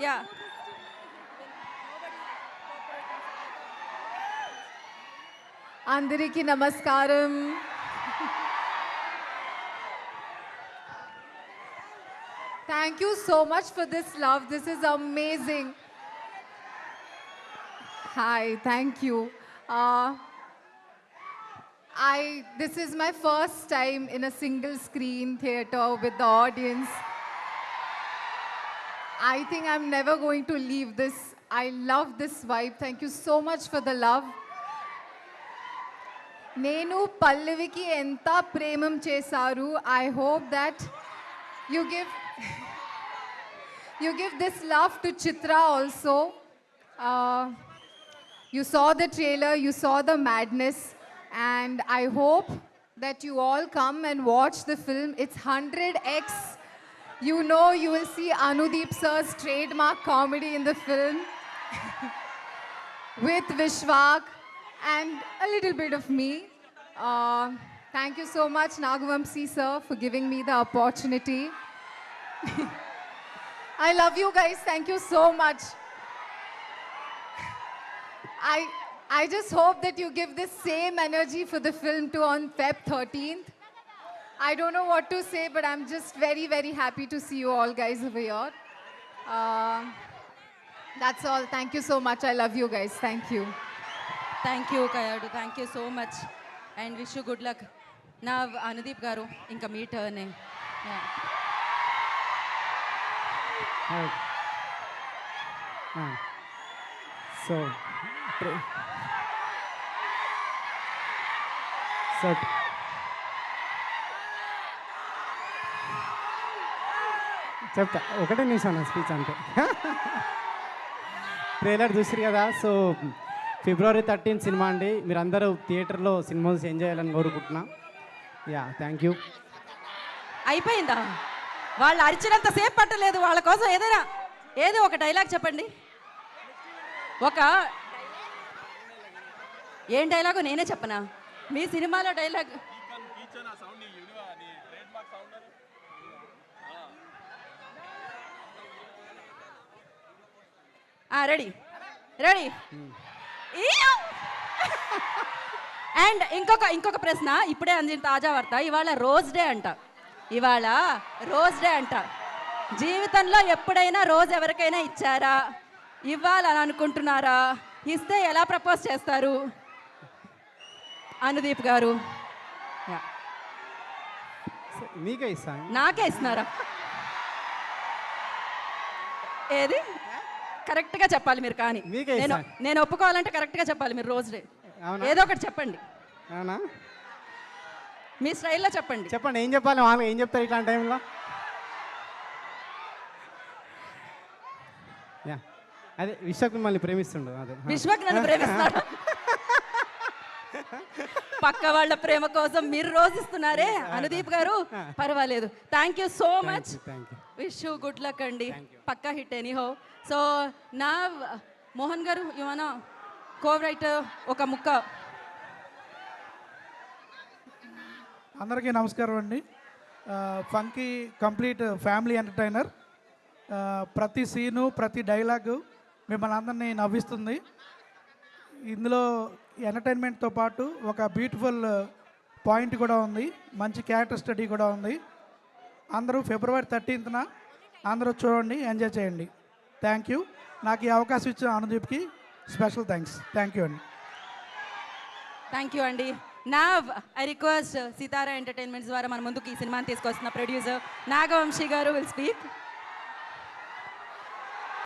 Yeah అందరికీ నమస్కారం. Thank you so much for this love. This is amazing. Hi, thank you. Uh, this is my first time in a single screen theater with the audience. I think I'm never going to leave this. I love this vibe. Thank you so much for the love. నేను పల్లవికి ఎంత ప్రేమం చేశారు. I hope that you give this love to Chitra also. You saw the trailer, you saw the madness, and I hope that you all come and watch the film. It's 100x. You know, you will see Anudeep sir's trademark comedy in the film with Vishwak and a little bit of me. Thank you so much, Nagavamsi sir, for giving me the opportunity. I love you guys. Thank you so much. I just hope that you give this same energy for the film too on Feb 13th. I don't know what to say, but I'm just very, very happy to see you all guys over here. That's all. Thank you so much. I love you guys. Thank you. Thank you Kayadu, thank you so much and wish you good luck. నా అనుదీప్ గారు ఇంకా మీ turn. So చెప్తా, ఒకటే నిమిషం నా speech అంతే. Trailer చూసిరు కదా. సో February 13 సినిమా అండి. మీరందరూ థియేటర్లో సినిమా ఎంజాయ్ చేయాలని కోరుకుంటున్నా. Yeah, thank you. అయిపోయిందా? వాళ్ళు అరిచినంత సేపు పట్టలేదు. వాళ్ళ కోసం ఏదో ఒక డైలాగ్ చెప్పండి. ఏం డైలాగు నేనే చెప్పనా? మీ సినిమాలో డైలాగ్ రెడీ రెడీ. అండ్ ఇంకొక ప్రశ్న, ఇప్పుడే అందిన తాజా వార్త. ఇవాళ రోజ్ డే అంట. జీవితంలో ఎప్పుడైనా రోజ్ ఎవరికైనా ఇచ్చారా? ఇవ్వాలని అనుకుంటున్నారా? ఇస్తే ఎలా ప్రపోజ్ చేస్తారు? అనుదీప్ గారు మీకే ఇస్తాను. నాకే ఇస్తున్నారా? ఏది కరెక్ట్గా చెప్పాలి మీరు. కానీ నేను ఒప్పుకోవాలంటే కరెక్ట్గా చెప్పాలి మీరు. రోజ్ డే ఏదో ఒకటి చెప్పండి. అవునా? మీ స్టైల్లో చెప్పండి. చెప్పండి, ఏం చెప్పాలి? వాళ్ళు ఏం చెప్తారు ఇట్లాంటి టైంలో? యా, అదే విశ్వక్ మిమ్మల్ని ప్రేమిస్తుండు. అదే విశ్వక్ నన్ను ప్రేమిస్తాడు. పక్క వాళ్ళ ప్రేమ కోసం మీరు రోజు ఇస్తున్నారే అనుదీప్ గారు. పర్వాలేదు. Thank you so much. Wish you good luck అండి. పక్కా హిట్ ఎనీహో. సో నా మోహన్ గారు, ఏమన్నా కో రైటర్ ఒక ముక్క. అందరికీ నమస్కారం అండి. Funky complete family entertainer. ప్రతి సీను, ప్రతి డైలాగు మిమ్మల్ని అందరినీ నవ్విస్తుంది. ఇందులో ఎంటర్టైన్మెంట్తో పాటు ఒక బ్యూటిఫుల్ పాయింట్ కూడా ఉంది. మంచి క్యారెక్టర్ స్టడీ కూడా ఉంది. అందరూ February 13th అందరూ చూడండి, ఎంజాయ్ చేయండి. Thank you. నాకు ఈ అవకాశం ఇచ్చిన అనుదీప్కి స్పెషల్ థ్యాంక్స్. థ్యాంక్ యూ అండి. థ్యాంక్ యూ అండి. నా ఐ రిక్వెస్ట్ సితారా ఎంటర్టైన్మెంట్స్ ద్వారా మన ముందుకు ఈ సినిమాని తీసుకొస్తున్న ప్రొడ్యూసర్ నాగవంశీ గారు విల్ స్పీక్.